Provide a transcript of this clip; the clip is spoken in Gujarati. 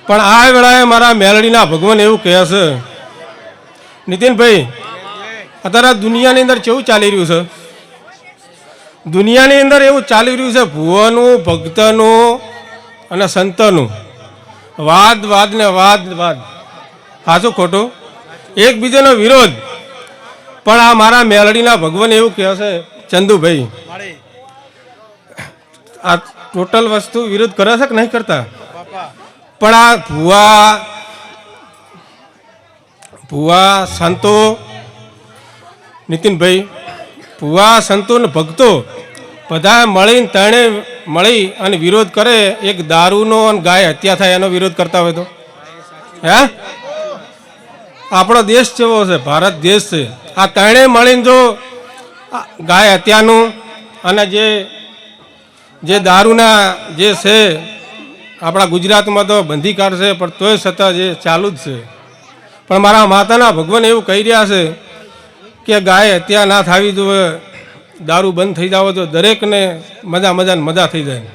પણ આ વેળાએ મારા મેલડીના ભગવાન એવું કહે છે, નીતિનભાઈ અત્યારે દુનિયાની અંદર કેવું ચાલી રહ્યું છે? દુનિયાની અંદર એવું ચાલી રહ્યું છે, ભુવાનું, ભક્તનું અને સંતનું વાદ વાદ ને વાદ વાદ, સાચું ખોટું, એકબીજાનો વિરોધ. પણ આ મારા મેલડીના ભગવાન એવું કહે છે, ચંદુભાઈ આ ટોટલ વસ્તુ વિરોધ કરે છે કે નહીં કરતા? પણ આ ભુવા સંતો, નીતિનભાઈ, ભુવા સંતો ને ભક્તો બધા મળીને ત્રણે મળી અને વિરોધ કરે, એક દારૂનો અને ગાય હત્યા થાય એનો વિરોધ કરતા હોય તો હે? આપણો દેશ કેવો છે? ભારત દેશ છે. આ ત્રણે મળીને જો ગાય હત્યાનું અને જે દારૂના જે છે આપણા ગુજરાતમાં તો બંધી કાઢશે, પણ તોય છતાં જે ચાલુ જ છે. પણ મારા માતાના ભગવાન એવું કહી રહ્યા છે કે ગાય હત્યા ના થવી જોઈએ, દારૂ બંધ થઈ જાવ તો દરેકને મજા થઈ જાય.